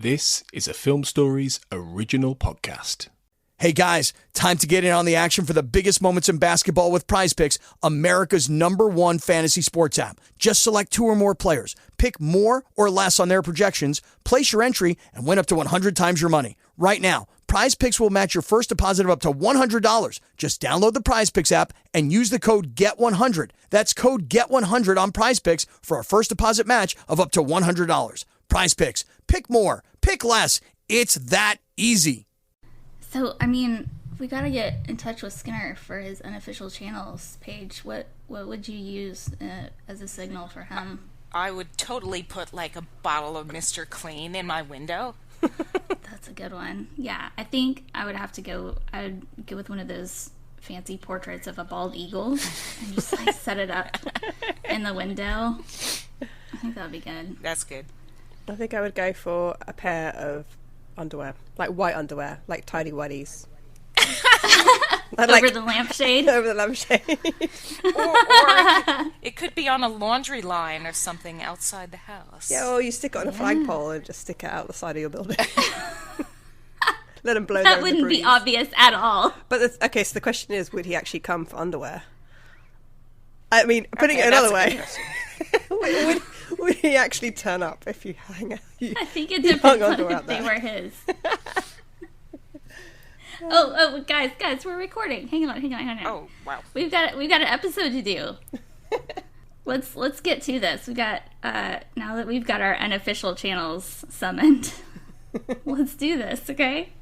This is a Film Stories original podcast. Hey guys, time to get in on the action for the biggest moments in basketball with Prize Picks, America's #1 fantasy sports app. Just select 2 or more players, pick more or less on their projections, place your entry, and win up to 100 times your money. Right now, Prize Picks will match your first deposit of up to $100. Just download the Prize Picks app and use the code GET100. That's code GET100 on Prize Picks for a first deposit match of up to $100. Prize Picks. Pick more. Pick less. It's that easy. So, I mean, we gotta get in touch with Skinner for his unofficial channels page. What would you use as a signal for him? I would totally put, like, a bottle of Mr. Clean in my window. That's a good one. Yeah, I think I would go with one of those fancy portraits of a bald eagle and just, like, set it up in the window. I think that would be good. That's good. I think I would go for a pair of underwear, like white underwear, like tidy whities. Over the lampshade? Over the lampshade. or it could be on a laundry line or something outside the house. Yeah, or you stick it on a flagpole and just stick it out the side of your building. Let them blow that wouldn't be obvious at all. But okay, so the question is, would he actually come for underwear? I mean, putting it another way, would he actually turn up if you hang out? I think it depends on if they were his. Oh, guys, we're recording. Hang on. Oh, wow. We've got an episode to do. Let's get to this. We got now that we've got our unofficial channels summoned. Let's do this, okay?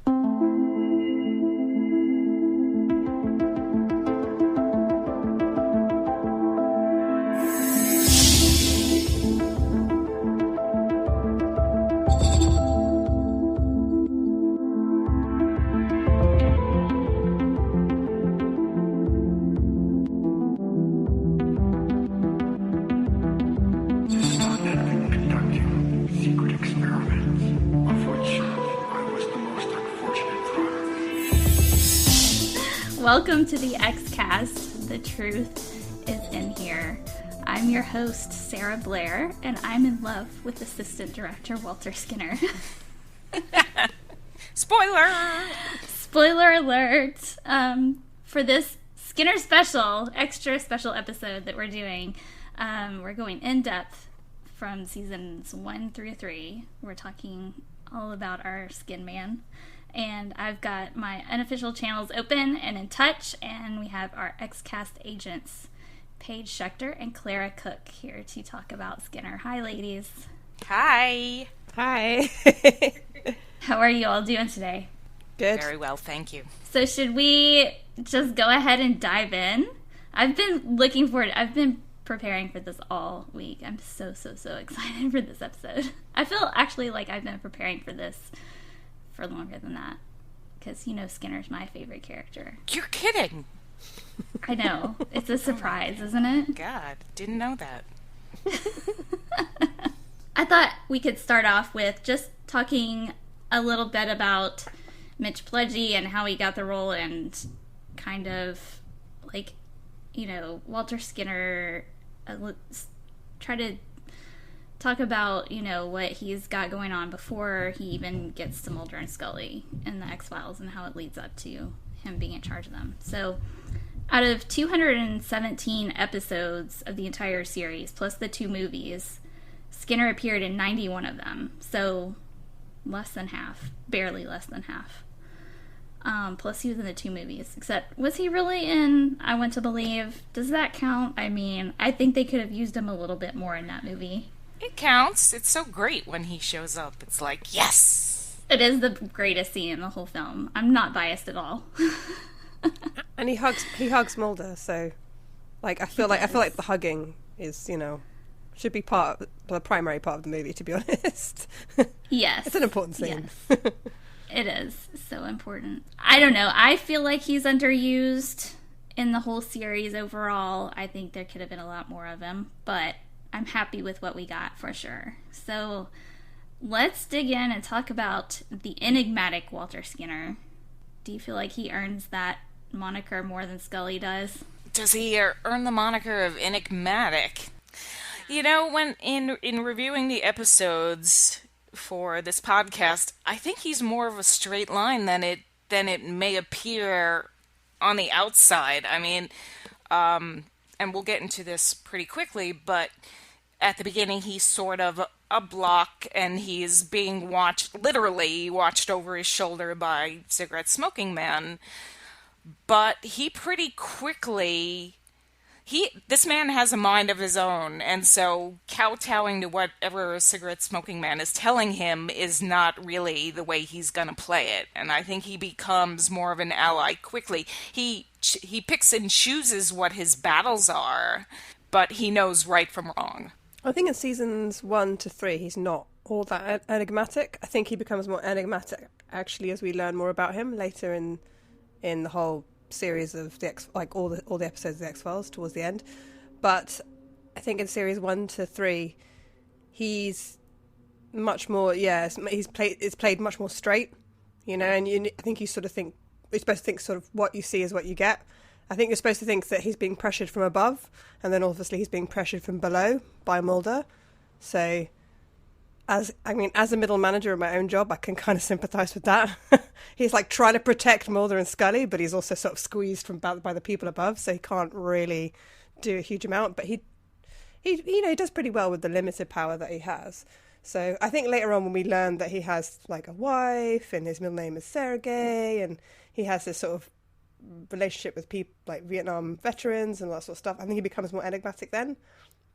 Welcome to the X-Cast. The truth is in here. I'm your host, Sarah Blair, and I'm in love with Assistant Director Walter Skinner. Spoiler! Spoiler alert! For this Skinner extra special episode that we're doing, we're going in depth from seasons 1 through 3. We're talking all about our Skin Man. And I've got my unofficial channels open and in touch, and we have our X-Cast agents, Paige Schechter and Clara Cook, here to talk about Skinner. Hi, ladies. Hi. Hi. How are you all doing today? Good. Very well, thank you. So should we just go ahead and dive in? I've been looking forward. I've been preparing for this all week. I'm so excited for this episode. I feel actually like I've been preparing for this for longer than that, because Skinner's my favorite character. You're kidding. I know. It's a surprise, isn't it? God, didn't know that. I thought we could start off with just talking a little bit about Mitch Pileggi and how he got the role, and kind of like, Walter Skinner. Let's try to talk about, what he's got going on before he even gets to Mulder and Scully in the X-Files, and how it leads up to him being in charge of them. So, out of 217 episodes of the entire series, plus the 2 movies, Skinner appeared in 91 of them. So, less than half. Barely less than half. Plus he was in the 2 movies. Except, was he really in I Want to Believe? Does that count? I mean, I think they could have used him a little bit more in that movie. It counts. It's so great when he shows up. It's like, yes! It is the greatest scene in the whole film. I'm not biased at all. And he hugs Mulder, so I feel like the hugging is, should be the primary part of the movie, to be honest. Yes. It's an important scene. Yes. It is so important. I don't know. I feel like he's underused in the whole series overall. I think there could have been a lot more of him, but I'm happy with what we got for sure. So let's dig in and talk about the enigmatic Walter Skinner. Do you feel like he earns that moniker more than Scully does? Does he earn the moniker of enigmatic? When in reviewing the episodes, for this podcast, I think he's more of a straight line than it may appear on the outside. I mean, and we'll get into this pretty quickly, but at the beginning he's sort of a block, and he's being literally watched over his shoulder by cigarette smoking man. But he pretty quickly, this man has a mind of his own, and so kowtowing to whatever a cigarette smoking man is telling him is not really the way he's gonna play it. And I think he becomes more of an ally quickly. He picks and chooses what his battles are, but he knows right from wrong. I think in seasons 1 to 3, he's not all that enigmatic. I think he becomes more enigmatic actually as we learn more about him later in the whole series of all the episodes of the X-Files towards the end. But I think in series 1 to 3, he's much more. It's played much more straight, and I think you sort of think you're supposed to think sort of what you see is what you get. I think you're supposed to think that he's being pressured from above, and then obviously he's being pressured from below by Mulder. So, as a middle manager of my own job, I can kind of sympathise with that. He's like trying to protect Mulder and Scully, but he's also sort of squeezed by the people above, so he can't really do a huge amount. But he does pretty well with the limited power that he has. So I think later on when we learn that he has like a wife and his middle name is Sergei, and he has this sort of relationship with people like Vietnam veterans and all that sort of stuff, I think he becomes more enigmatic then.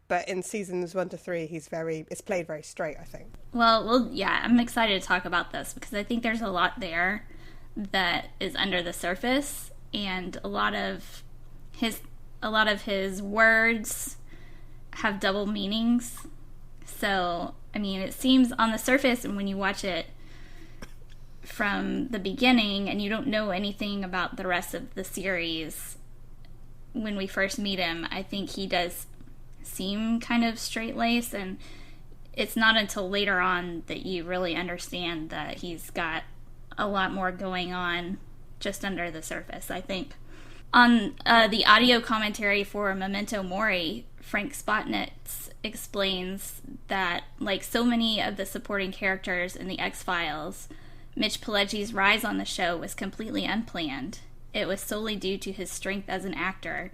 But in seasons 1 to 3, it's played very straight, I think. Well, yeah, I'm excited to talk about this because I think there's a lot there that is under the surface, and a lot of his words have double meanings. So, I mean, it seems on the surface, and when you watch it from the beginning and you don't know anything about the rest of the series, when we first meet him, I think he does seem kind of straight-laced, and it's not until later on that you really understand that he's got a lot more going on just under the surface, I think. On the audio commentary for Memento Mori, Frank Spotnitz explains that, like so many of the supporting characters in the X-Files, Mitch Pileggi's rise on the show was completely unplanned. It was solely due to his strength as an actor.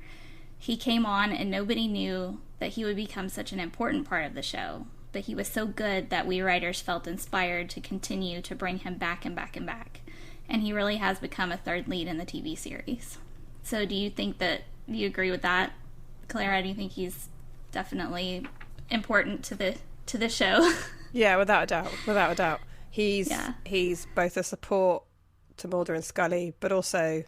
He came on and nobody knew that he would become such an important part of the show, but he was so good that we writers felt inspired to continue to bring him back and back and back. And he really has become a third lead in the TV series. So do you agree with that, Clara? Do you think he's definitely important to the show? Yeah, without a doubt. He's both a support to Mulder and Scully, but also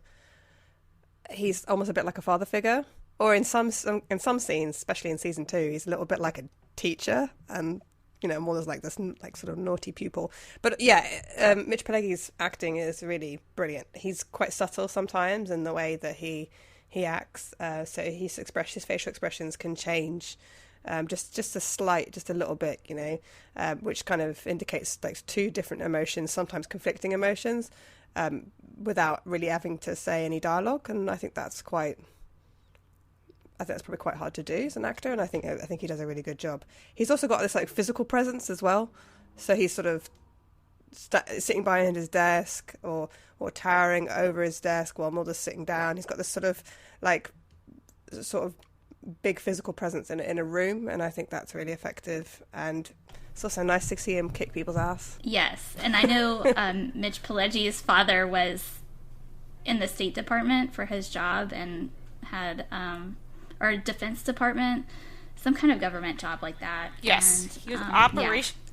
he's almost a bit like a father figure. Or in some scenes, especially in season 2, he's a little bit like a teacher, and Mulder's like this like sort of naughty pupil. But yeah, Mitch Pileggi's acting is really brilliant. He's quite subtle sometimes in the way that he acts. So his facial expressions can change. Just a little bit, which kind of indicates like two different emotions, sometimes conflicting emotions, without really having to say any dialogue. And I think that's probably quite hard to do as an actor. And I think he does a really good job. He's also got this like physical presence as well. So he's sort of sitting behind his desk or towering over his desk while Mulder's sitting down. He's got this sort of big physical presence in a room, and I think that's really effective. And it's also nice to see him kick people's ass. Yes, and I know Mitch Pileggi's father was in the State Department for his job and had, or Defense Department, some kind of government job like that. Yes, and, he was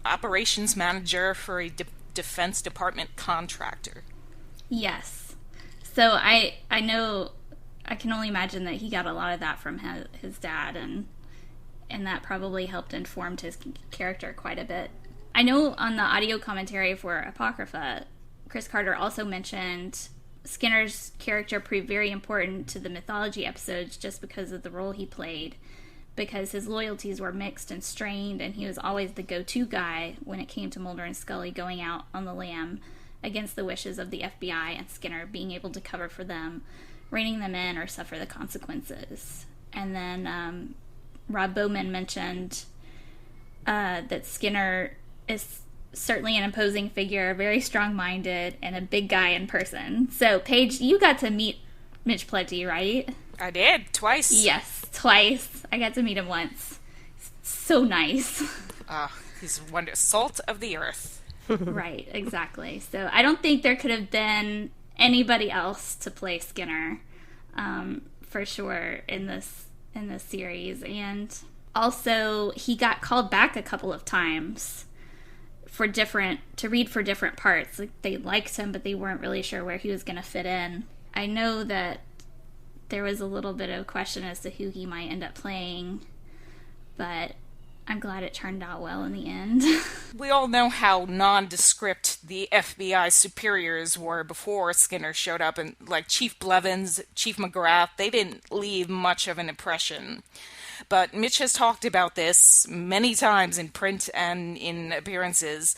operations manager for a Defense Department contractor. Yes, so I know. I can only imagine that he got a lot of that from his dad, and that probably helped inform his character quite a bit. I know on the audio commentary for Apocrypha, Chris Carter also mentioned Skinner's character proved very important to the mythology episodes just because of the role he played, because his loyalties were mixed and strained, and he was always the go-to guy when it came to Mulder and Scully going out on the lam against the wishes of the FBI and Skinner being able to cover for them, reining them in or suffer the consequences. And then Rob Bowman mentioned that Skinner is certainly an imposing figure, very strong-minded, and a big guy in person. So, Paige, you got to meet Mitch Pileggi, right? I did, twice. Yes, twice. I got to meet him once. So nice. He's salt of the earth. Right, exactly. So I don't think there could have been anybody else to play Skinner, for sure, in this series. And also, he got called back a couple of times to read for different parts. Like, they liked him, but they weren't really sure where he was going to fit in. I know that there was a little bit of question as to who he might end up playing, but I'm glad it turned out well in the end. We all know how nondescript the FBI superiors were before Skinner showed up, and like Chief Blevins, Chief McGrath, they didn't leave much of an impression. But Mitch has talked about this many times in print and in appearances.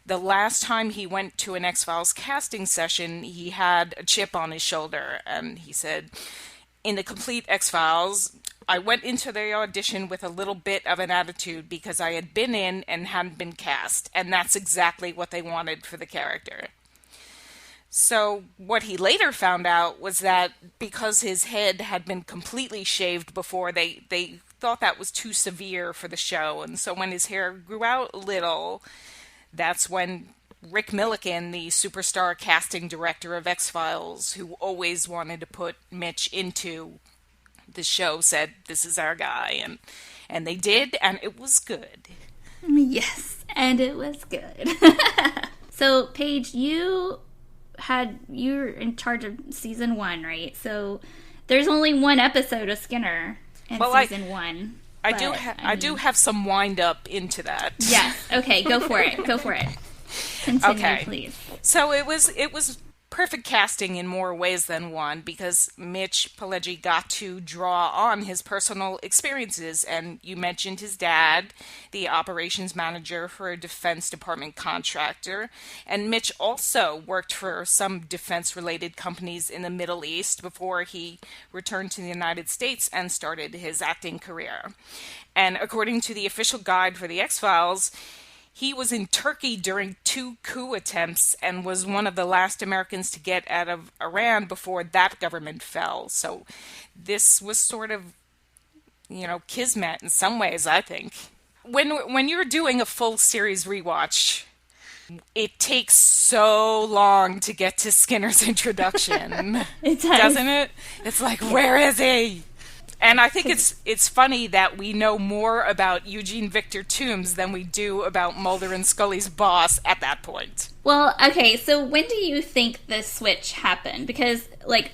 The last time he went to an X-Files casting session, he had a chip on his shoulder, and he said, "In the complete X-Files, I went into the audition with a little bit of an attitude because I had been in and hadn't been cast, and that's exactly what they wanted for the character." So what he later found out was that because his head had been completely shaved before, they thought that was too severe for the show, and so when his hair grew out a little, that's when Rick Milliken, the superstar casting director of X-Files, who always wanted to put Mitch into the show, said, "This is our guy," and they did, and it was good. Yes, and it was good. So, Paige, you're in charge of season 1, right? So there's only one episode of Skinner in season 1. I do have some wind up into that. Yes. Okay, go for it. Continue, please. So it was perfect casting in more ways than one, because Mitch Pileggi got to draw on his personal experiences, and you mentioned his dad, the operations manager for a Defense Department contractor, and Mitch also worked for some defense-related companies in the Middle East before he returned to the United States and started his acting career. And according to the official guide for the X-Files, he was in Turkey during 2 coup attempts and was one of the last Americans to get out of Iran before that government fell. So this was sort of, kismet in some ways, I think. When you're doing a full series rewatch, it takes so long to get to Skinner's introduction. It does. Doesn't it? It's like, where is he? And I think it's funny that we know more about Eugene Victor Toombs than we do about Mulder and Scully's boss at that point. Well, okay, so when do you think the switch happened? Because,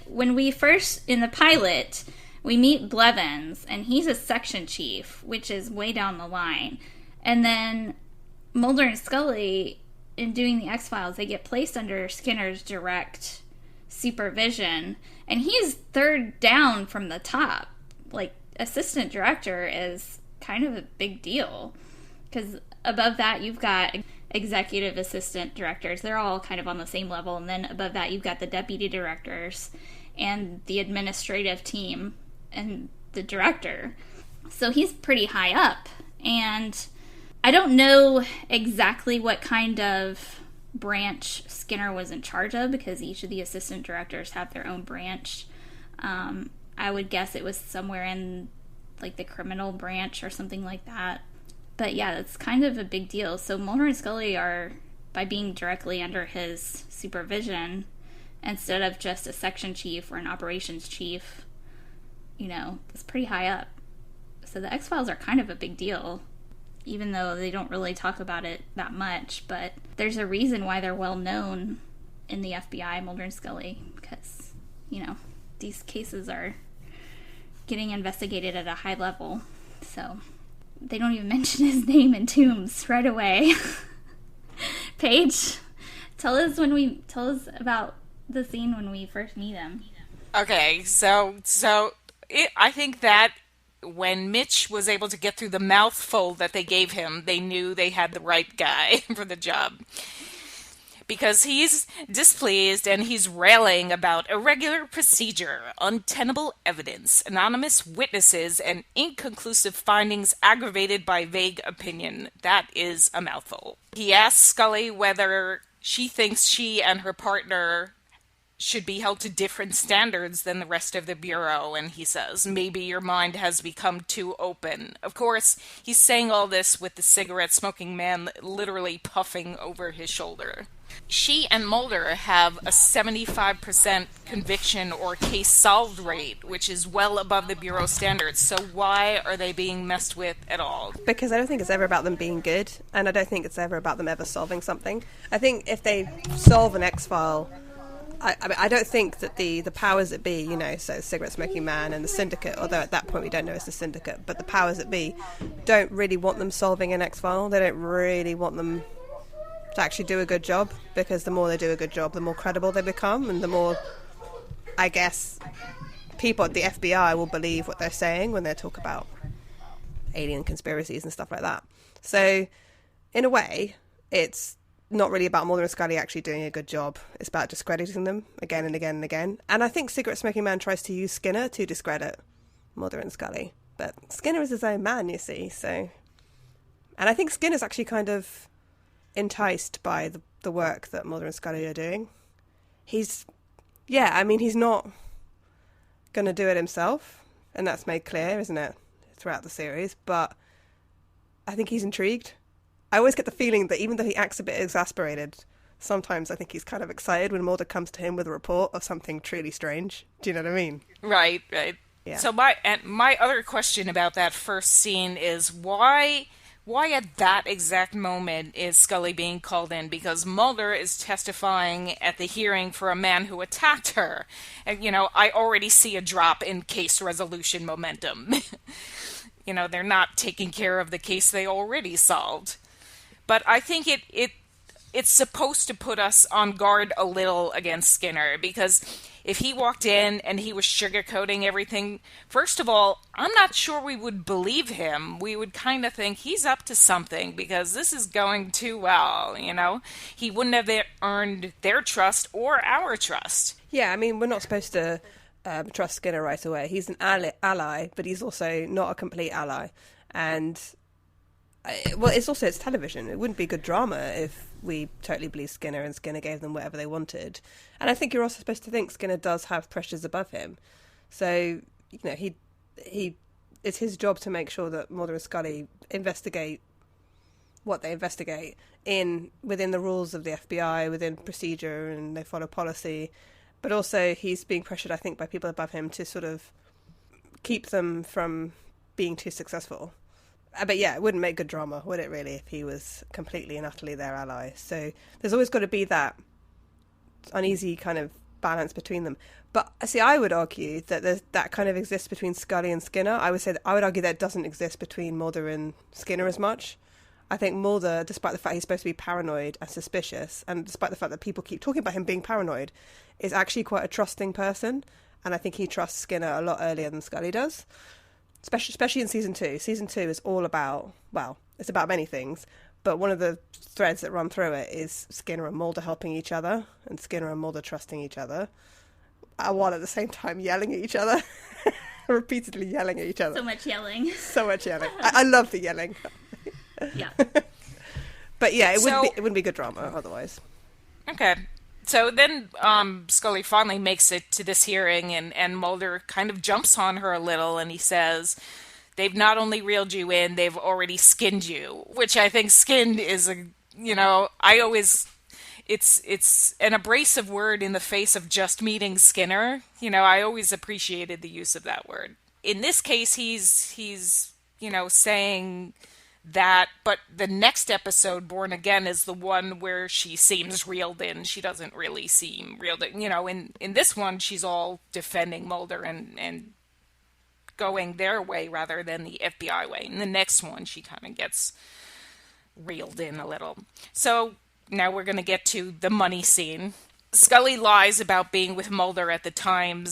when we first, in the pilot, we meet Blevins, and he's a section chief, which is way down the line. And then Mulder and Scully, in doing the X-Files, they get placed under Skinner's direct supervision, and he's third down from the top. Assistant director is kind of a big deal, because above that you've got executive assistant directors. They're all kind of on the same level, and then above that you've got the deputy directors and the administrative team and the director. So he's pretty high up, and I don't know exactly what kind of branch Skinner was in charge of, because each of the assistant directors have their own branch. I would guess it was somewhere in the criminal branch or something like that. But yeah, it's kind of a big deal. So Mulder and Scully are, by being directly under his supervision, instead of just a section chief or an operations chief, it's pretty high up. So the X-Files are kind of a big deal, even though they don't really talk about it that much. But there's a reason why they're well known in the FBI, Mulder and Scully, because, these cases are getting investigated at a high level. So they don't even mention his name in Toombs right away. Paige, tell us about the scene when we first meet him. Okay, so I think that when Mitch was able to get through the mouthful that they gave him, they knew they had the right guy for the job. because he's displeased and he's railing about irregular procedure, untenable evidence, anonymous witnesses, and inconclusive findings aggravated by vague opinion. That is a mouthful. He asks Scully whether she thinks she and her partner should be held to different standards than the rest of the Bureau, and he says, maybe your mind has become too open. Of course, he's saying all this with the cigarette-smoking man literally puffing over his shoulder. She and Mulder have a 75% conviction or case solved rate, which is well above the Bureau standards, so why are they being messed with at all? Because I don't think it's ever about them being good, and I don't think it's ever about them ever solving something. I think if they solve an X-File, I don't think that the powers that be, so cigarette smoking man and the syndicate, although at that point we don't know it's the syndicate, but the powers that be don't really want them solving an X-File. They don't really want them to actually do a good job, because the more they do a good job, the more credible they become, and the more, I guess, people at the FBI will believe what they're saying when they talk about alien conspiracies and stuff like that. So, in a way, it's not really about Mulder and Scully actually doing a good job. It's about discrediting them again and again and again. And I think Cigarette Smoking Man tries to use Skinner to discredit Mulder and Scully. But Skinner is his own man, you see, so... And I think Skinner's actually kind of enticed by the work that Mulder and Scully are doing. He's not going to do it himself, and that's made clear, isn't it, throughout the series, but I think he's intrigued. I always get the feeling that even though he acts a bit exasperated, sometimes I think he's kind of excited when Mulder comes to him with a report of something truly strange. Do you know what I mean? Right. Yeah. So my other question about that first scene is why at that exact moment is Scully being called in? Because Mulder is testifying at the hearing for a man who attacked her. And, I already see a drop in case resolution momentum. They're not taking care of the case they already solved. But I think it's supposed to put us on guard a little against Skinner, because if he walked in and he was sugarcoating everything, first of all, I'm not sure we would believe him. We would kind of think he's up to something because this is going too well, He wouldn't have earned their trust or our trust. Yeah, I mean, we're not supposed to trust Skinner right away. He's an ally, but he's also not a complete ally. And... it's television. It wouldn't be good drama if we totally believed Skinner and Skinner gave them whatever they wanted. And I think you're also supposed to think Skinner does have pressures above him. So, he it's his job to make sure that Mulder and Scully investigate what they investigate within the rules of the FBI, within procedure, and they follow policy. But also he's being pressured, I think, by people above him to sort of keep them from being too successful. But yeah, it wouldn't make good drama, would it really, if he was completely and utterly their ally? So there's always got to be that uneasy kind of balance between them. But see, I would argue that that kind of exists between Scully and Skinner. I would argue that it doesn't exist between Mulder and Skinner as much. I think Mulder, despite the fact he's supposed to be paranoid and suspicious, and despite the fact that people keep talking about him being paranoid, is actually quite a trusting person. And I think he trusts Skinner a lot earlier than Scully does. Especially in season 2. Season 2 is all about, it's about many things, but one of the threads that run through it is Skinner and Mulder helping each other, and Skinner and Mulder trusting each other, while at the same time yelling at each other, repeatedly yelling at each other. So much yelling. So much yelling. I love the yelling. Yeah. But yeah, it wouldn't be good drama otherwise. Okay. So then Scully finally makes it to this hearing, and Mulder kind of jumps on her a little, and he says, they've not only reeled you in, they've already skinned you, which I think skinned is it's an abrasive word in the face of just meeting Skinner. I always appreciated the use of that word. In this case, he's saying that, but the next episode, Born Again, is the one where she seems reeled in. She doesn't really seem reeled in. In this one, she's all defending Mulder and going their way rather than the FBI way. In the next one, she kind of gets reeled in a little. So now we're going to get to the money scene. Scully lies about being with Mulder at the time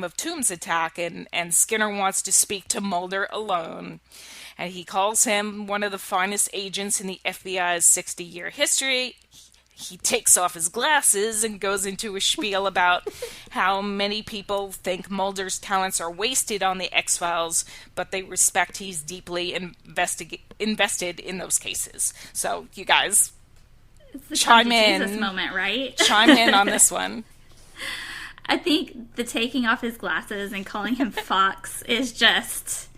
of Toombs' attack, and Skinner wants to speak to Mulder alone. And he calls him one of the finest agents in the FBI's 60-year history. he takes off his glasses and goes into a spiel about how many people think Mulder's talents are wasted on the X-Files, but they respect he's deeply invested in those cases. So, you guys, It's the chime come to in. Jesus moment, right? Chime in on this one. I think the taking off his glasses and calling him Fox is just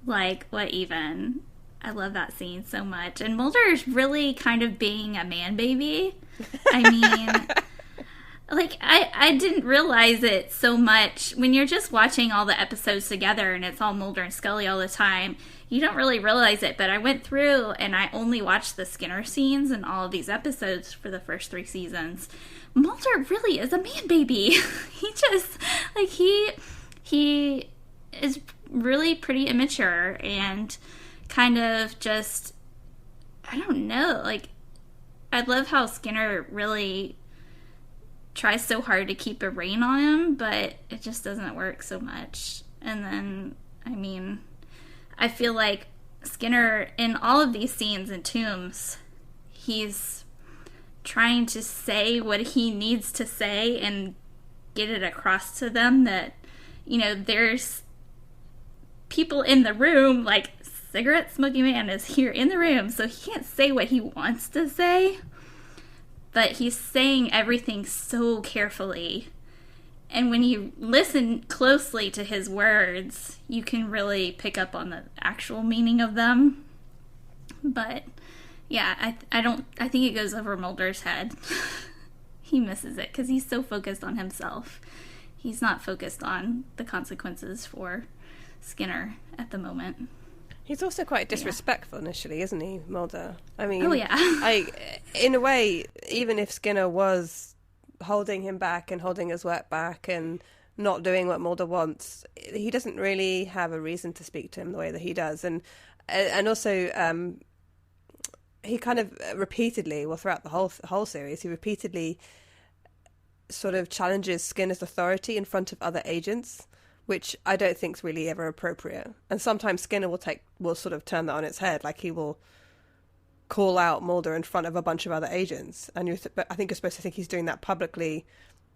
like, what even? I love that scene so much. And Mulder is really kind of being a man baby. I mean, like, I didn't realize it so much. When you're just watching all the episodes together and it's all Mulder and Scully all the time, you don't really realize it. But I went through and I only watched the Skinner scenes in all of these episodes for the first 3 seasons. Mulder really is a man baby. He just, like, he is really pretty immature and kind of just, I don't know, like, I love how Skinner really tries so hard to keep a rein on him, but it just doesn't work so much. And then, I mean, I feel like Skinner, in all of these scenes in Tombs, he's trying to say what he needs to say and get it across to them that, you know, there's people in the room, like, Cigarette Smoking Man is here in the room, so he can't say what he wants to say, but he's saying everything so carefully. And when you listen closely to his words, you can really pick up on the actual meaning of them. But yeah, I think it goes over Mulder's head. He misses it because he's so focused on himself. He's not focused on the consequences for Skinner at the moment. He's also quite disrespectful initially, isn't he, Mulder? I mean, oh yeah. In a way, even if Skinner was holding him back and holding his work back and not doing what Mulder wants, he doesn't really have a reason to speak to him the way that he does. And also, he kind of repeatedly, well, throughout the whole series, he repeatedly sort of challenges Skinner's authority in front of other agents, which I don't think is really ever appropriate. And sometimes Skinner will sort of turn that on its head, like he will call out Mulder in front of a bunch of other agents, and but I think you're supposed to think he's doing that publicly,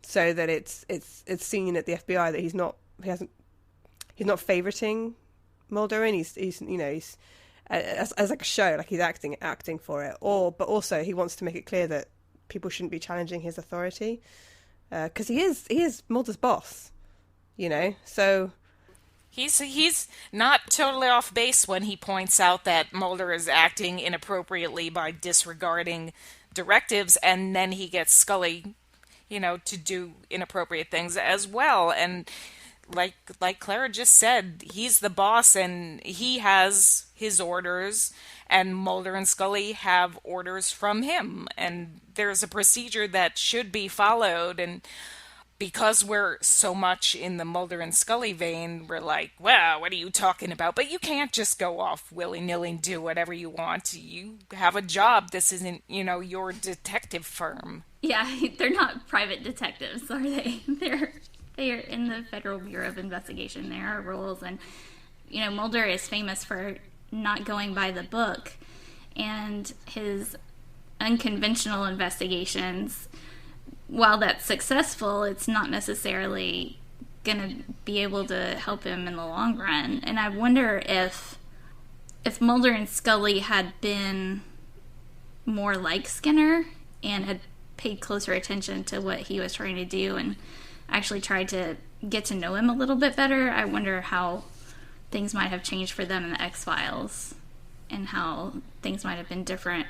so that it's seen at the FBI that he's not favoriting Mulder, and he's as like a show, like he's acting for it, but also he wants to make it clear that people shouldn't be challenging his authority, because he is Mulder's boss. You know, so he's not totally off base when he points out that Mulder is acting inappropriately by disregarding directives, and then he gets Scully, you know, to do inappropriate things as well. And like Clara just said, he's the boss and he has his orders, and Mulder and Scully have orders from him, and there's a procedure that should be followed. And because we're so much in the Mulder and Scully vein, we're like, well, what are you talking about? But you can't just go off willy-nilly and do whatever you want. You have a job. This isn't, you know, your detective firm. Yeah, they're not private detectives, are they? They're in the Federal Bureau of Investigation. There are rules, and, you know, Mulder is famous for not going by the book, and his unconventional investigations, while that's successful, it's not necessarily going to be able to help him in the long run. And I wonder if Mulder and Scully had been more like Skinner and had paid closer attention to what he was trying to do and actually tried to get to know him a little bit better, I wonder how things might have changed for them in the X-Files and how things might have been different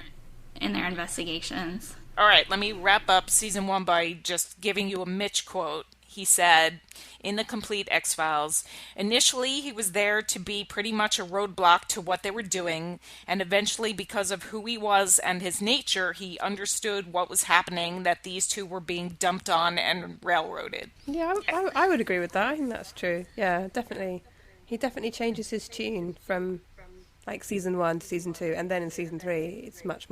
in their investigations. All right, let me wrap up season 1 by just giving you a Mitch quote. He said, in the complete X-Files, initially he was there to be pretty much a roadblock to what they were doing, and eventually because of who he was and his nature, he understood what was happening, that these two were being dumped on and railroaded. Yeah, I would agree with that. I think that's true. Yeah, definitely. He definitely changes his tune from like season 1 to season 2, and then in season 3, he's much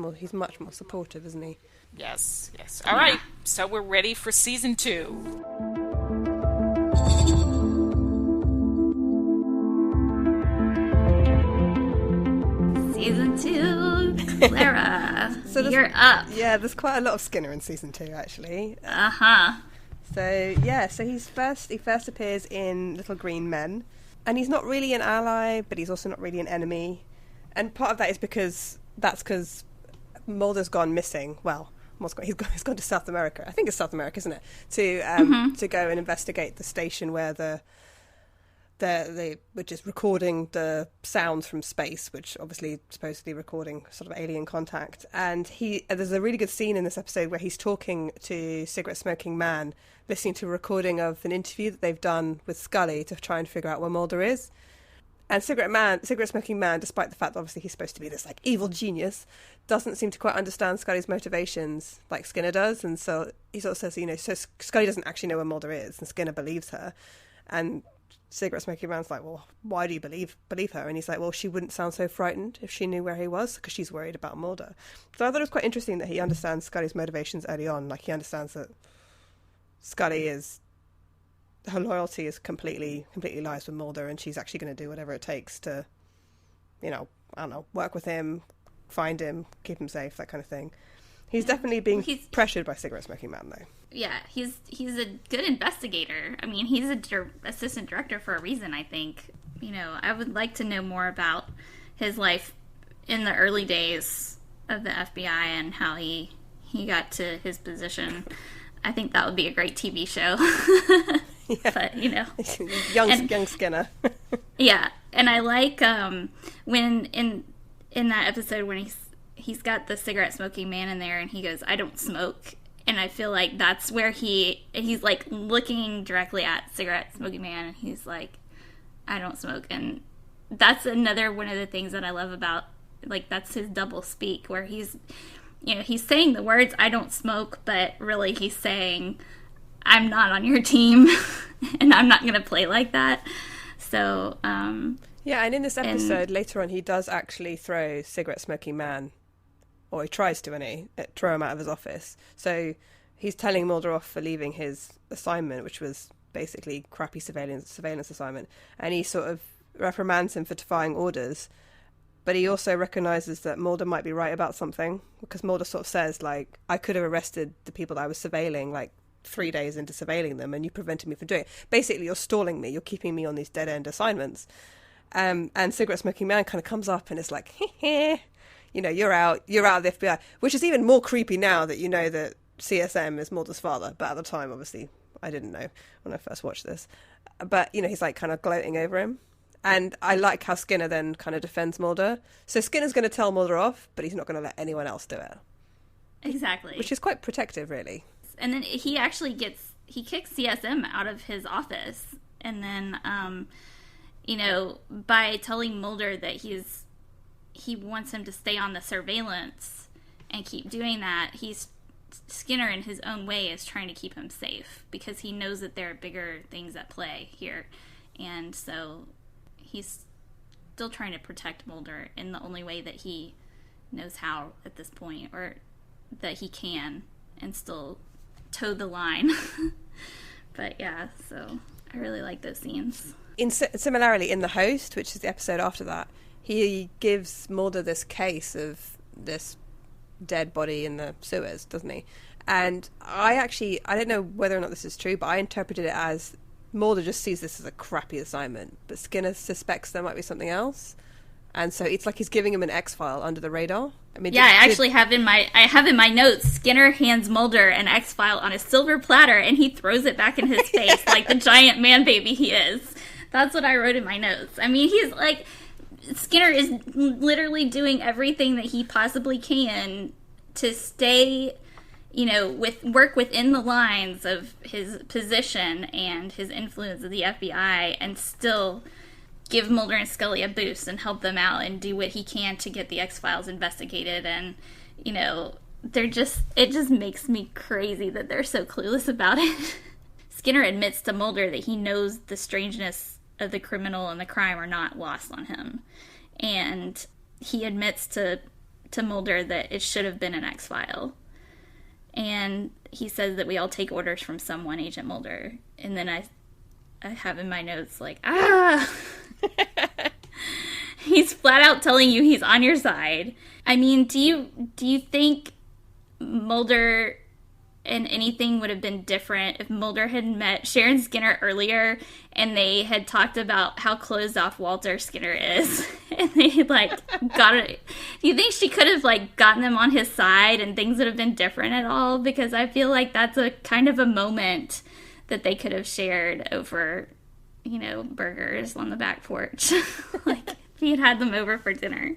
more supportive, isn't he? Yes. All right, so we're ready for season 2. Season 2, Clara. You're up. Yeah, there's quite a lot of Skinner in season 2, actually. Uh-huh. So he first appears in Little Green Men, and he's not really an ally, but he's also not really an enemy. And part of that is because Mulder's gone missing. Well, he's gone to South America. I think it's South America, isn't it? To go and investigate the station where they were just recording the sounds from space, which obviously supposedly recording sort of alien contact. And there's a really good scene in this episode where he's talking to Cigarette Smoking Man, listening to a recording of an interview that they've done with Scully to try and figure out where Mulder is. And Cigarette Smoking Man, despite the fact that obviously he's supposed to be this like evil genius, doesn't seem to quite understand Scully's motivations like Skinner does. And so he sort of says, so Scully doesn't actually know where Mulder is, and Skinner believes her. And Cigarette Smoking Man's like, well, why do you believe her? And he's like, well, she wouldn't sound so frightened if she knew where he was, because she's worried about Mulder. So I thought it was quite interesting that he understands Scully's motivations early on. Like, he understands that her loyalty is completely lies with Mulder, and she's actually going to do whatever it takes to, I don't know, work with him, find him, keep him safe, that kind of thing. He's definitely being pressured by Cigarette Smoking Man, though. Yeah, he's a good investigator. I mean, he's a assistant director for a reason, I think. I would like to know more about his life in the early days of the FBI and how he got to his position. I think that would be a great TV show. Yeah. But, young Skinner. Yeah, and I like when in that episode when he's got the Cigarette Smoking Man in there and he goes, I don't smoke. And I feel like that's where he's like looking directly at Cigarette Smoking Man, and he's like, I don't smoke. And that's another one of the things that I love about, like, that's his double speak, where he's saying the words, I don't smoke, but really he's saying, I'm not on your team and I'm not going to play like that. So, yeah, and in this episode, later on, he does actually throw Cigarette Smoking Man, or he tries to, throw him out of his office. So he's telling Mulder off for leaving his assignment, which was basically crappy surveillance assignment, and he sort of reprimands him for defying orders. But he also recognises that Mulder might be right about something, because Mulder sort of says, like, I could have arrested the people that I was surveilling, like, 3 days into surveilling them, and you prevented me from doing it. Basically, you're stalling me. You're keeping me on these dead-end assignments. And Cigarette Smoking Man kind of comes up and is like, you're out of the FBI, which is even more creepy now that you know that CSM is Mulder's father. But at the time, obviously, I didn't know when I first watched this. But, he's like kind of gloating over him. And I like how Skinner then kind of defends Mulder. So Skinner's going to tell Mulder off, but he's not going to let anyone else do it. Exactly. Which is quite protective, really. And then he actually kicks CSM out of his office. And then, by telling Mulder that he wants him to stay on the surveillance and keep doing that, Skinner in his own way is trying to keep him safe, because he knows that there are bigger things at play here. And so he's still trying to protect Mulder in the only way that he knows how at this point, or that he can, and still toe the line. But yeah, so I really like those scenes. Similarly, in The Host, which is the episode after that, he gives Mulder this case of this dead body in the sewers, doesn't he? And I don't know whether or not this is true, but I interpreted it as Mulder just sees this as a crappy assignment, but Skinner suspects there might be something else. And so it's like he's giving him an X-file under the radar. I mean, I actually have in my notes, Skinner hands Mulder an X-file on a silver platter, and he throws it back in his face like the giant man baby he is. That's what I wrote in my notes. I mean, he's like, Skinner is literally doing everything that he possibly can to stay, work within the lines of his position and his influence of the FBI, and still give Mulder and Scully a boost and help them out and do what he can to get the X-Files investigated. And, it just makes me crazy that they're so clueless about it. Skinner admits to Mulder that he knows the strangeness of the criminal and the crime are not lost on him. And he admits to Mulder that it should have been an X-File. And he says that we all take orders from someone, Agent Mulder. And then I have in my notes, like, He's flat out telling you he's on your side. I mean, do you think Mulder and anything would have been different if Mulder had met Sharon Skinner earlier and they had talked about how closed off Walter Skinner is? And they had, like, got it. Do you think she could have, like, gotten them on his side and things would have been different at all? Because I feel like that's a kind of a moment that they could have shared over, you know, burgers on the back porch. Like, if he had them over for dinner.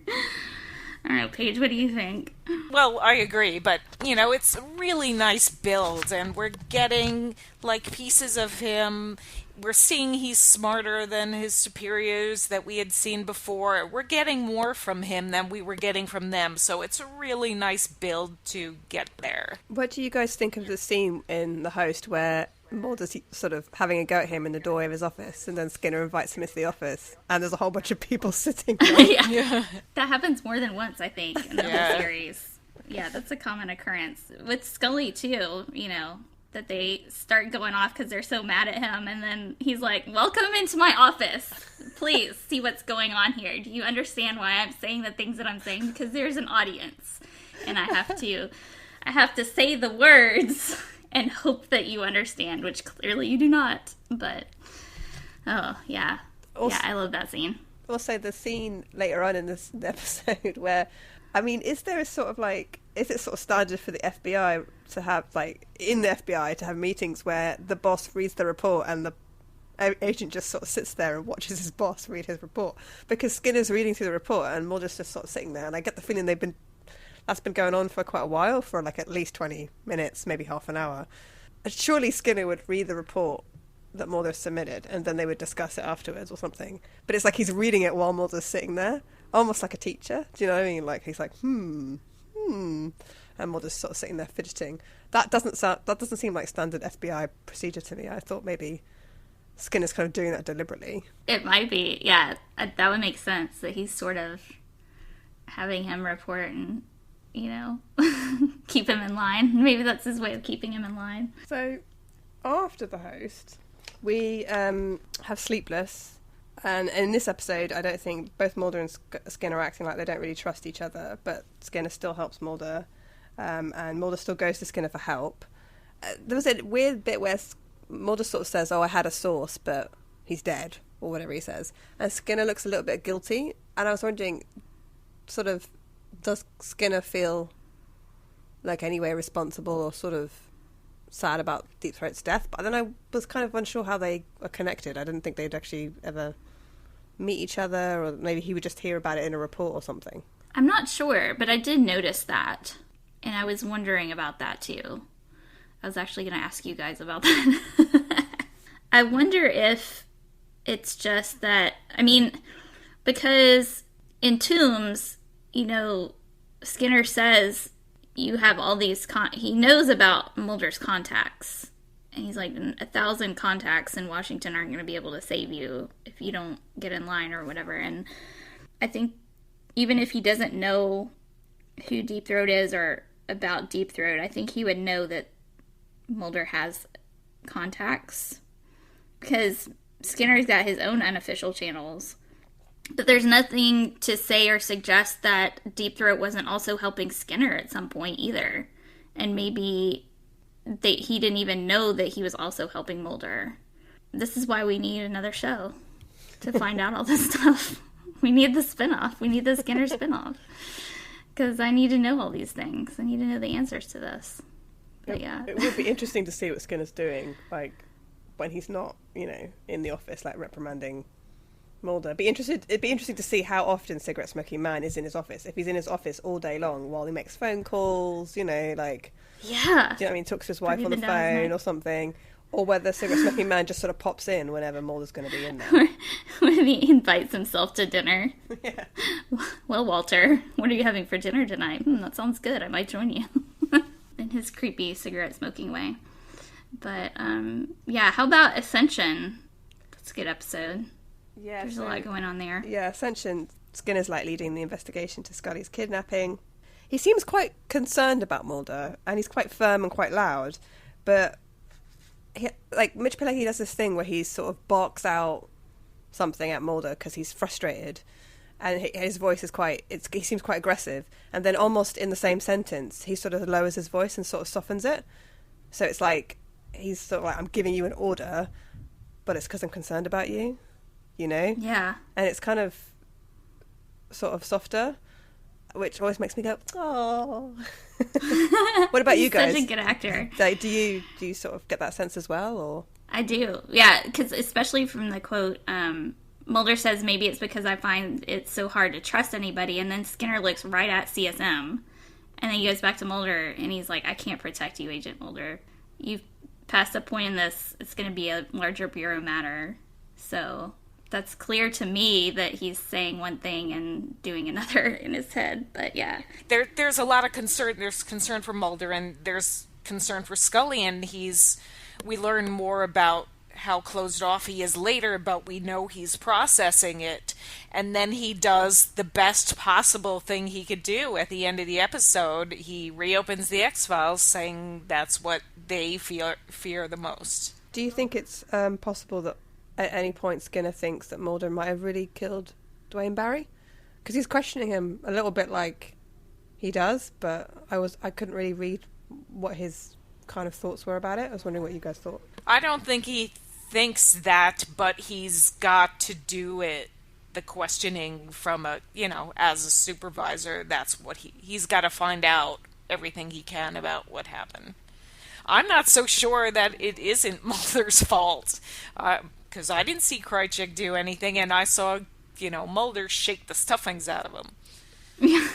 I don't know, Paige, what do you think? Well, I agree, but, you know, it's a really nice build, and we're getting, like, pieces of him. We're seeing he's smarter than his superiors that we had seen before. We're getting more from him than we were getting from them, so it's a really nice build to get there. What do you guys think of the scene in The Host where Mulder's sort of having a go at him in the doorway of his office, and then Skinner invites him into the office, and there's a whole bunch of people sitting there? Yeah. That happens more than once, I think, in the whole series. Yeah, that's a common occurrence. With Scully, too, you know, that they start going off because they're so mad at him, and then he's like, welcome into my office. Please see what's going on here. Do you understand why I'm saying the things that I'm saying? Because there's an audience, and I have to say the words and hope that you understand, which clearly you do not. But, oh, yeah. Also, yeah, I love that scene. Also, the scene later on in this episode where, I mean, is there a sort of, like, is it sort of standard for the FBI to have, like, in the FBI to have meetings where the boss reads the report and the agent just sort of sits there and watches his boss read his report? Because Skinner's reading through the report and Mulder's just sort of sitting there, and I get the feeling that's been going on for quite a while, for like at least 20 minutes, maybe half an hour. And surely Skinner would read the report that Mulder submitted, and then they would discuss it afterwards or something. But it's like he's reading it while Mulder's sitting there, almost like a teacher. Do you know what I mean? Like he's like, and Mulder's sort of sitting there fidgeting. That doesn't seem like standard FBI procedure to me. I thought maybe Skinner's kind of doing that deliberately. It might be, yeah. That would make sense, that he's sort of having him report and, you know, keep him in line. Maybe that's his way of keeping him in line. So, after The Host, we have Sleepless. And in this episode, I don't think both Mulder and Skinner are acting like they don't really trust each other, but Skinner still helps Mulder, and Mulder still goes to Skinner for help. There was a weird bit where Mulder sort of says, oh, I had a source, but he's dead, or whatever he says. And Skinner looks a little bit guilty, and I was wondering, sort of, does Skinner feel like anyway responsible or sort of sad about Deep Throat's death? But then I was kind of unsure how they are connected. I didn't think they'd actually ever meet each other, or maybe he would just hear about it in a report or something. I'm not sure, but I did notice that, and I was wondering about that too. I was actually going to ask you guys about that. I wonder if it's just that, I mean, because in Tombs, you know, Skinner says you have all these, he knows about Mulder's contacts. And he's like, 1,000 contacts in Washington aren't going to be able to save you if you don't get in line or whatever. And I think even if he doesn't know who Deep Throat is or about Deep Throat, I think he would know that Mulder has contacts. Because Skinner's got his own unofficial channels. But there's nothing to say or suggest that Deep Throat wasn't also helping Skinner at some point either. And maybe he didn't even know that he was also helping Mulder. This is why we need another show, to find out all this stuff. We need the spinoff. We need the Skinner spinoff. Because I need to know all these things. I need to know the answers to this. But yeah. It would be interesting to see what Skinner's doing, like, when he's not, you know, in the office, like, reprimanding Mulder. It'd be interesting to see how often Cigarette Smoking Man is in his office. If he's in his office all day long while he makes phone calls, you know, like... Yeah. Do you know what I mean? Talks to his wife on the phone or something. Or whether Cigarette Smoking Man just sort of pops in whenever Mulder's going to be in there. When he invites himself to dinner. Yeah. Well, Walter, what are you having for dinner tonight? That sounds good. I might join you. In his creepy cigarette smoking way. But, yeah, how about Ascension? That's a good episode. Yeah. There's a lot going on there. Yeah, Ascension, Skinner's like leading the investigation to Scully's kidnapping. He seems quite concerned about Mulder, and he's quite firm and quite loud. But, Mitch Pileggi does this thing where he sort of barks out something at Mulder because he's frustrated. and his voice is he seems quite aggressive, and then almost in the same sentence he sort of lowers his voice and sort of softens it, so it's like he's sort of like, I'm giving you an order, but it's because I'm concerned about you, you know? Yeah. And it's kind of sort of softer, which always makes me go, oh. What about you guys? Such a good actor. Like, do you sort of get that sense as well, or? I do, yeah, because especially from the quote, Mulder says maybe it's because I find it so hard to trust anybody, and then Skinner looks right at CSM, and then he goes back to Mulder, and he's like, I can't protect you, Agent Mulder. You've passed a point in this, it's going to be a larger Bureau matter, so that's clear to me that he's saying one thing and doing another in his head, but yeah. There's a lot of concern. There's concern for Mulder, and there's concern for Scully, and we learn more about how closed off he is later, but we know he's processing it. And then he does the best possible thing he could do at the end of the episode. He reopens the X-Files, saying that's what they fear the most. Do you think it's possible that at any point Skinner thinks that Mulder might have really killed Dwayne Barry? Because he's questioning him a little bit like he does, but I couldn't really read what his kind of thoughts were about it. I was wondering what you guys thought. I don't think he thinks that, but he's got to do it, the questioning from as a supervisor. That's what he's got to find out everything he can about what happened. I'm not so sure that it isn't Mulder's fault, because I didn't see Krychek do anything, and I saw, Mulder shake the stuffings out of him. Yeah.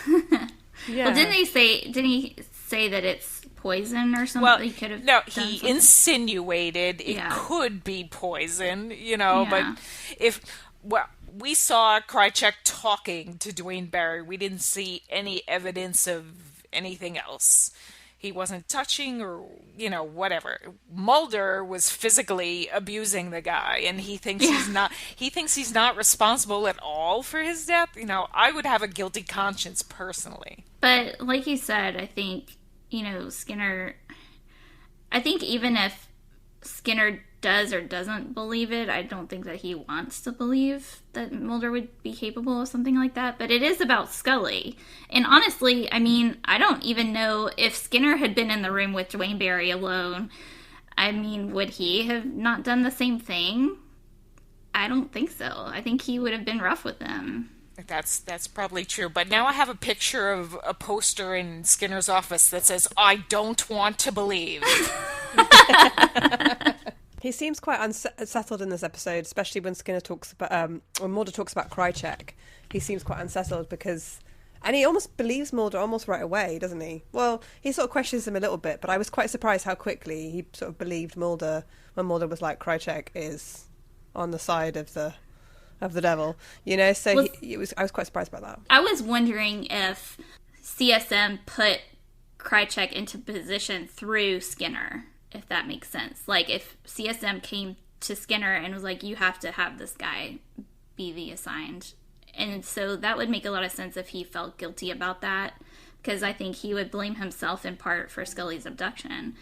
Well, didn't he say that it's poison or something? Well, he could have he insinuated it could be poison, but we saw Krychek talking to Dwayne Barry. We didn't see any evidence of anything else. He wasn't touching or, whatever. Mulder was physically abusing the guy, and he thinks he's not responsible at all for his death. I would have a guilty conscience personally. But like you said, I think, Skinner, I think even if Skinner does or doesn't believe it, I don't think that he wants to believe that Mulder would be capable of something like that. But it is about Scully. And honestly, I don't even know if Skinner had been in the room with Dwayne Barry alone. Would he have not done the same thing? I don't think so. I think he would have been rough with them. That's probably true. But now I have a picture of a poster in Skinner's office that says, I don't want to believe. He seems quite unsettled in this episode, especially when Skinner talks about, when Mulder talks about Krychek. He seems quite unsettled and he almost believes Mulder almost right away, doesn't he? Well, he sort of questions him a little bit, but I was quite surprised how quickly he sort of believed Mulder when Mulder was like, Krychek is on the side of the devil, So I was quite surprised about that. I was wondering if CSM put Krychek into position through Skinner, if that makes sense. Like, if CSM came to Skinner and was like, you have to have this guy be the assigned. And so that would make a lot of sense if he felt guilty about that, because I think he would blame himself in part for Scully's abduction.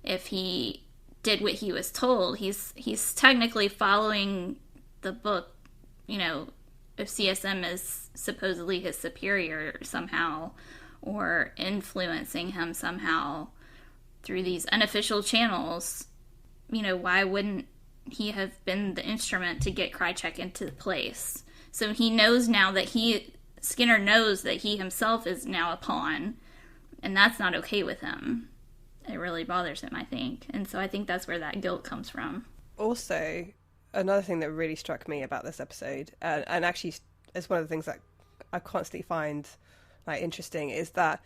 If he did what he was told, he's technically following the book, if CSM is supposedly his superior somehow, or influencing him somehow through these unofficial channels, why wouldn't he have been the instrument to get Krychek into place? So he knows now that Skinner knows that he himself is now a pawn, and that's not okay with him. It really bothers him, I think. And so I think that's where that guilt comes from. Also, another thing that really struck me about this episode, and actually it's one of the things that I constantly find interesting, is that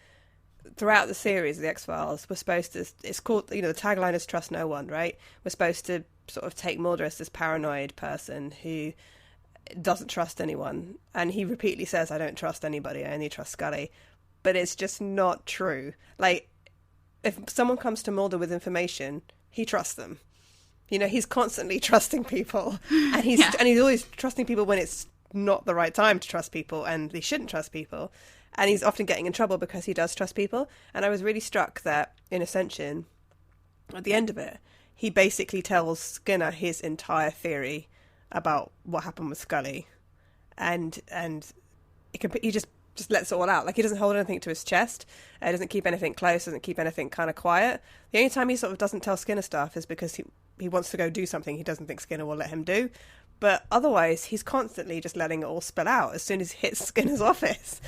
throughout the series of the X-Files, we're supposed to, it's called, the tagline is trust no one, right? We're supposed to sort of take Mulder as this paranoid person who doesn't trust anyone. And he repeatedly says, I don't trust anybody, I only trust Scully. But it's just not true. If someone comes to Mulder with information, he trusts them. He's constantly trusting people. And he's always trusting people when it's not the right time to trust people, and he shouldn't trust people. And he's often getting in trouble because he does trust people. And I was really struck that in Ascension, at the end of it, he basically tells Skinner his entire theory about what happened with Scully. And he just lets it all out. Like, he doesn't hold anything to his chest. Doesn't keep anything close. Doesn't keep anything kind of quiet. The only time he sort of doesn't tell Skinner stuff is because he wants to go do something he doesn't think Skinner will let him do. But otherwise, he's constantly just letting it all spill out as soon as he hits Skinner's office.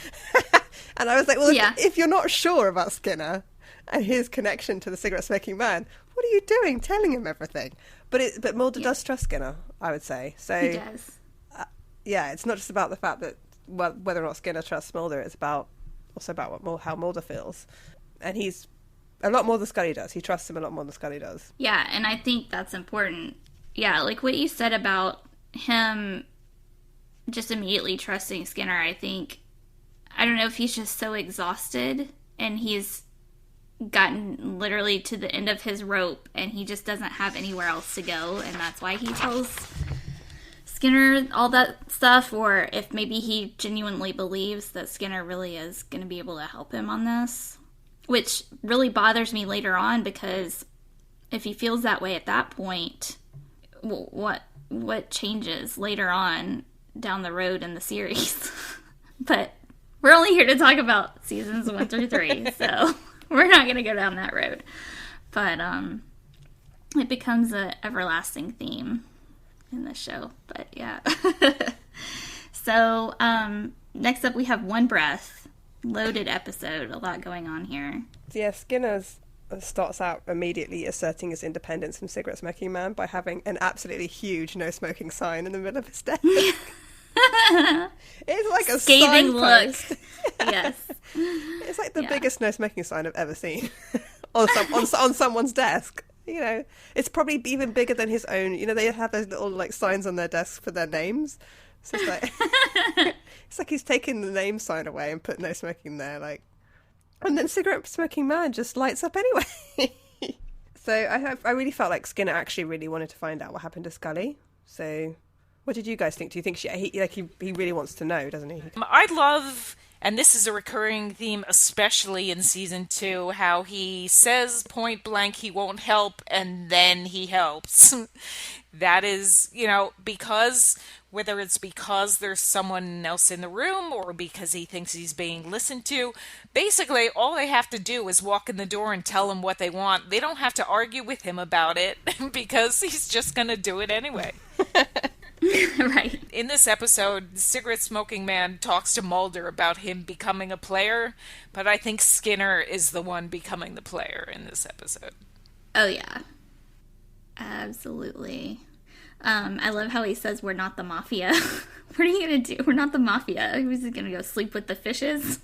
And I was like, well, if you're not sure about Skinner and his connection to the cigarette-smoking man, what are you doing telling him everything? But Mulder does trust Skinner, I would say. So He does. It's not just about the fact that whether or not Skinner trusts Mulder, it's also about how Mulder feels. And he's a lot more than Scully does. He trusts him a lot more than Scully does. Yeah, and I think that's important. Yeah, like what you said about him just immediately trusting Skinner, I don't know if he's just so exhausted and he's gotten literally to the end of his rope and he just doesn't have anywhere else to go, and that's why he tells Skinner all that stuff, or if maybe he genuinely believes that Skinner really is going to be able to help him on this, which really bothers me later on, because if he feels that way at that point, what changes later on down the road in the series? But we're only here to talk about seasons 1 through 3, so we're not going to go down that road. But it becomes an everlasting theme in the show. But yeah. So next up we have One Breath. Loaded episode. A lot going on here. Yeah, Skinner starts out immediately asserting his independence from Cigarette Smoking Man by having an absolutely huge no smoking sign in the middle of his desk. It's like a scathing look. Yes. It's like the biggest no smoking sign I've ever seen on someone's desk. You know, it's probably even bigger than his own. You know, they have those little like signs on their desks for their names. So it's like it's like he's taken the name sign away and put no smoking there, like, and then Cigarette Smoking Man just lights up anyway. So I really felt like Skinner actually really wanted to find out what happened to Scully. So what did you guys think? Do you think he really wants to know, doesn't he? I love, and this is a recurring theme, especially in season 2, how he says point blank he won't help, and then he helps. That is, because whether it's because there's someone else in the room or because he thinks he's being listened to, basically all they have to do is walk in the door and tell him what they want. They don't have to argue with him about it because he's just going to do it anyway. Right. In this episode, Cigarette Smoking Man talks to Mulder about him becoming a player, but I think Skinner is the one becoming the player in this episode. Oh, yeah. Absolutely. I love how he says we're not the mafia. What are you going to do? We're not the mafia. Who's going to go sleep with the fishes?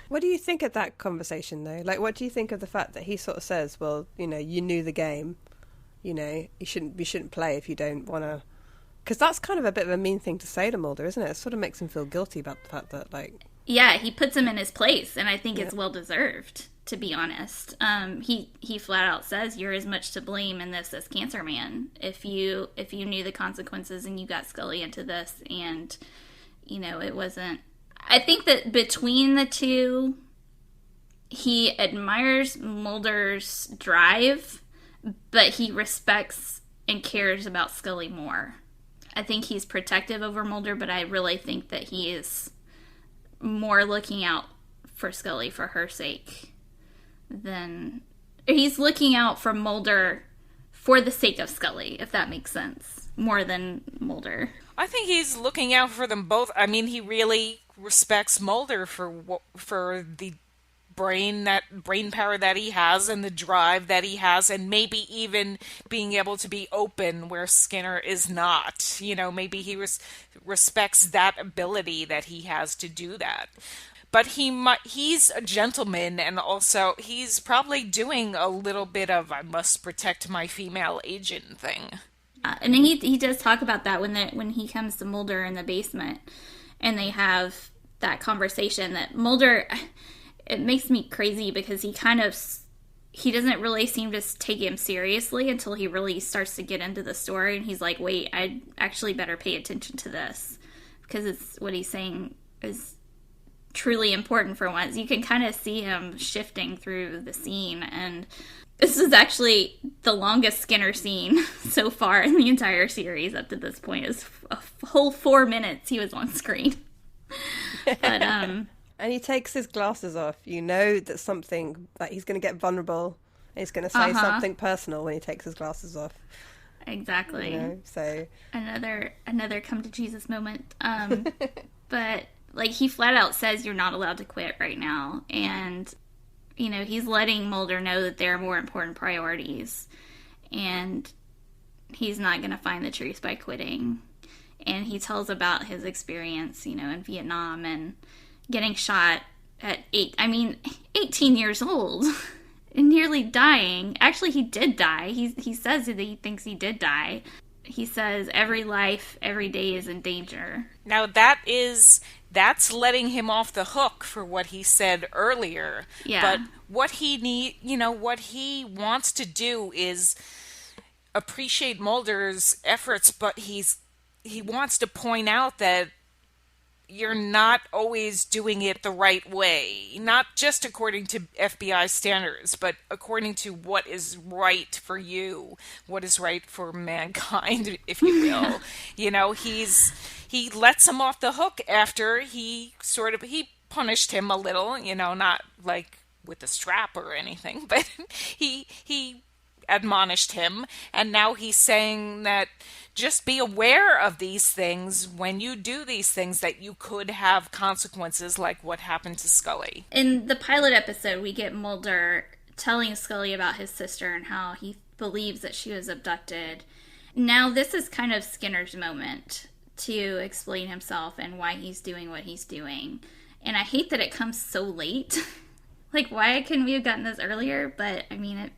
What do you think of that conversation, though? Like, what do you think of the fact that he sort of says, well, you knew the game. You shouldn't play if you don't want to... Because that's kind of a bit of a mean thing to say to Mulder, isn't it? It sort of makes him feel guilty about the fact that, like... Yeah, he puts him in his place, and I think it's well-deserved, to be honest. He flat out says, you're as much to blame in this as Cancer Man. If you knew the consequences and you got Scully into this, and, it wasn't... I think that between the two, he admires Mulder's drive, but he respects and cares about Scully more. I think he's protective over Mulder, but I really think that he is more looking out for Scully for her sake than... He's looking out for Mulder for the sake of Scully, if that makes sense, more than Mulder. I think he's looking out for them both. I mean, he really respects Mulder for the brain power that he has and the drive that he has, and maybe even being able to be open where Skinner is not. Maybe he respects that ability that he has to do that. But he's a gentleman, and also he's probably doing a little bit of I must protect my female agent thing. And he does talk about that when he comes to Mulder in the basement, and they have that conversation that Mulder... It makes me crazy because he doesn't really seem to take him seriously until he really starts to get into the story, and he's like, wait, I actually better pay attention to this because it's what he's saying is truly important for once. You can kind of see him shifting through the scene, and this is actually the longest Skinner scene so far in the entire series up to this point. Is a whole 4 minutes he was on screen. But And he takes his glasses off. You know that something, like he's going to get vulnerable. And he's going to say something personal when he takes his glasses off. exactly. You know, so Another come to Jesus moment. But like he flat out says you're not allowed to quit right now, and you know he's letting Mulder know that there are more important priorities, and he's not going to find the truth by quitting. And he tells about his experience, you know, in Vietnam and getting shot at 18 years old and nearly dying. Actually, he did die. He says that he thinks he did die. He says every life, every day is in danger. Now that's letting him off the hook for what he said earlier. Yeah. But what he wants to do is appreciate Mulder's efforts, but he wants to point out that you're not always doing it the right way, not just according to FBI standards, but according to what is right for you, what is right for mankind, if you will. You know, he lets him off the hook after he punished him a little, you know, not like with a strap or anything, but he admonished him, and now he's saying that just be aware of these things when you do these things, that you could have consequences like what happened to Scully. In the pilot episode, we get Mulder telling Scully about his sister and how he believes that she was abducted. Now this is kind of Skinner's moment to explain himself and why he's doing what he's doing. And I hate that it comes so late. Like, why couldn't we have gotten this earlier? But, I mean,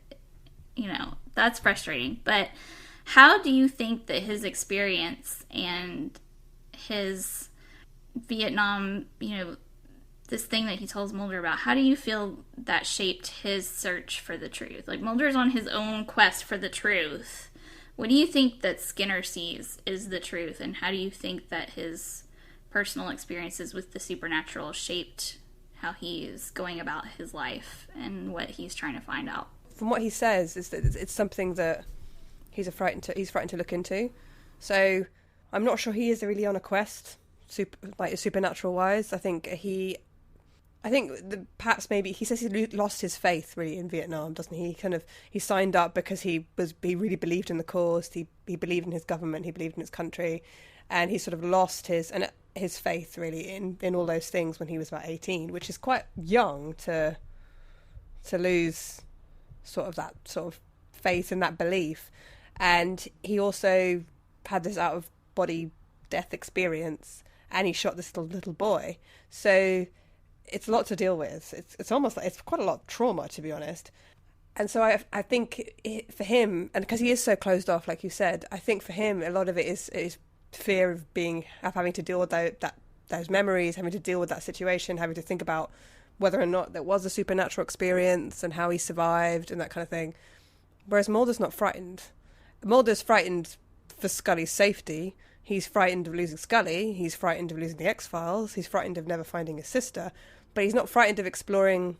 that's frustrating. But how do you think that his experience and his Vietnam, this thing that he tells Mulder about, how do you feel that shaped his search for the truth? Like, Mulder's on his own quest for the truth. What do you think that Skinner sees is the truth? And how do you think that his personal experiences with the supernatural shaped how he's going about his life and what he's trying to find out? From what he says, is that it's something that he's frightened to look into. So I'm not sure he is really on a quest, supernatural wise. I think perhaps maybe he says he lost his faith really in Vietnam, doesn't he? He signed up because he really believed in the cause. He believed in his government. He believed in his country, and he sort of lost his faith really in all those things when he was about 18, which is quite young to lose sort of faith in that belief. And he also had this out of body death experience, and he shot this little boy. So it's a lot to deal with. It's almost like it's quite a lot of trauma, to be honest. And so I think for him, and because he is so closed off, like you said, I think for him a lot of it is fear of having to deal with those memories, having to deal with that situation, having to think about whether or not there was a supernatural experience and how he survived and that kind of thing. Whereas Mulder's not frightened. Mulder's frightened for Scully's safety. He's frightened of losing Scully. He's frightened of losing the X-Files. He's frightened of never finding his sister. But he's not frightened of exploring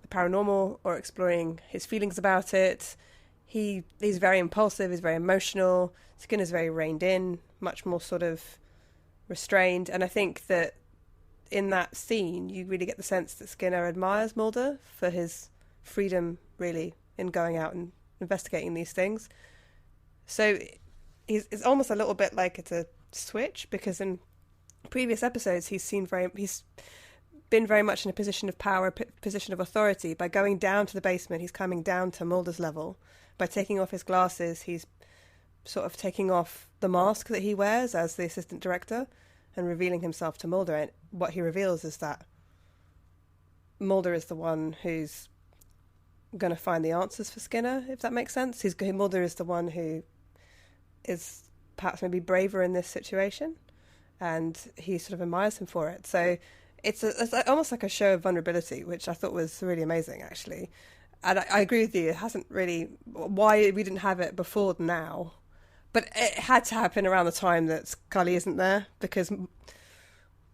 the paranormal or exploring his feelings about it. He's very impulsive. He's very emotional. Skinner's very reined in, much more sort of restrained. And I think that in that scene, you really get the sense that Skinner admires Mulder for his freedom, really, in going out and investigating these things. So it's almost a little bit like it's a switch, because in previous episodes he's been very much in a position of power, position of authority. By going down to the basement, he's coming down to Mulder's level. By taking off his glasses, he's sort of taking off the mask that he wears as the assistant director and revealing himself to Mulder. And what he reveals is that Mulder is the one who's going to find the answers for Skinner, if that makes sense. Mulder is the one who is perhaps maybe braver in this situation, and he sort of admires him for it. So it's almost like a show of vulnerability, which I thought was really amazing, actually. And I agree with you, it hasn't really... Why we didn't have it before now, but it had to happen around the time that Scully isn't there, because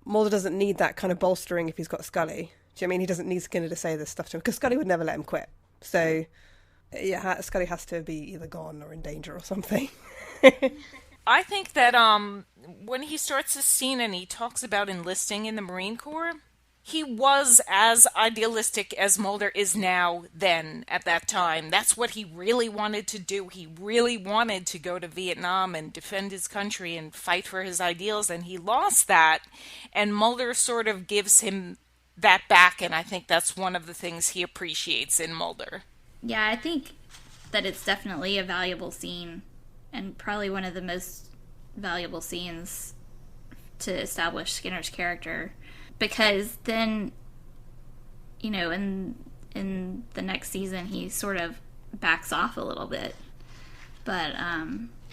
Mulder doesn't need that kind of bolstering if he's got Scully. Do you know what I mean? He doesn't need Skinner to say this stuff to him, because Scully would never let him quit. So, yeah, Scully has to be either gone or in danger or something. I think that when he starts this scene and he talks about enlisting in the Marine Corps, he was as idealistic as Mulder is now then at that time. That's what he really wanted to do. He really wanted to go to Vietnam and defend his country and fight for his ideals, and he lost that. And Mulder sort of gives him that back, and I think that's one of the things he appreciates in Mulder. Yeah, I think that it's definitely a valuable scene, and probably one of the most valuable scenes to establish Skinner's character. Because then, you know, in the next season, he sort of backs off a little bit. But,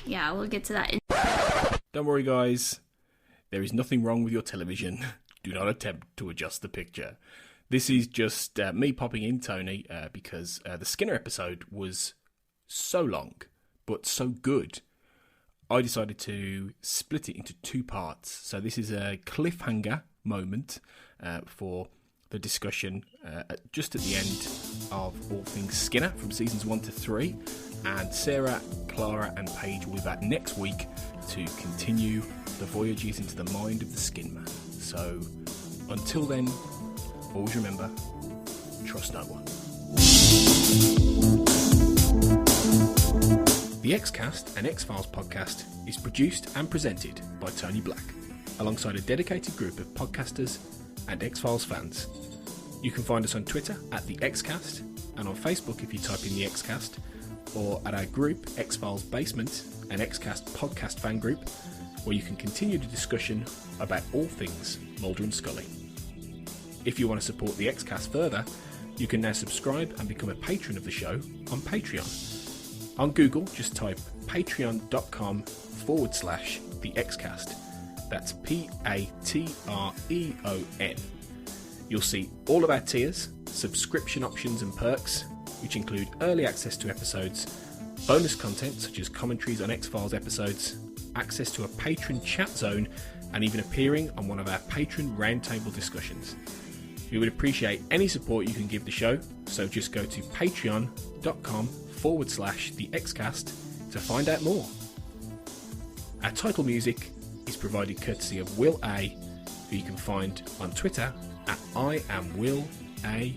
yeah, we'll get to that. Don't worry, guys. There is nothing wrong with your television. Do not attempt to adjust the picture. This is just me popping in, Tony, because the Skinner episode was so long, but so good. I decided to split it into two parts. So this is a cliffhanger moment for the discussion just at the end of All Things Skinner from seasons 1 to 3, and Sarah, Clara and Paige will be back next week to continue the voyages into the mind of the Skin Man. So until then, always remember, trust no one. The X-Cast, an X-Files podcast, is produced and presented by Tony Black, alongside a dedicated group of podcasters and X-Files fans. You can find us on Twitter at The X-Cast, and on Facebook if you type in The X-Cast, or at our group X-Files Basement, an X-Cast podcast fan group, where you can continue the discussion about all things Mulder and Scully. If you want to support The X-Cast further, you can now subscribe and become a patron of the show on Patreon. On Google, just type patreon.com/The X-Cast. That's Patreon. You'll see all of our tiers, subscription options and perks, which include early access to episodes, bonus content such as commentaries on X-Files episodes, access to a patron chat zone, and even appearing on one of our patron roundtable discussions. We would appreciate any support you can give the show, so just go to patreon.com/The X-Cast to find out more. Our title music is provided courtesy of Will A, who you can find on Twitter at IamWillAYE.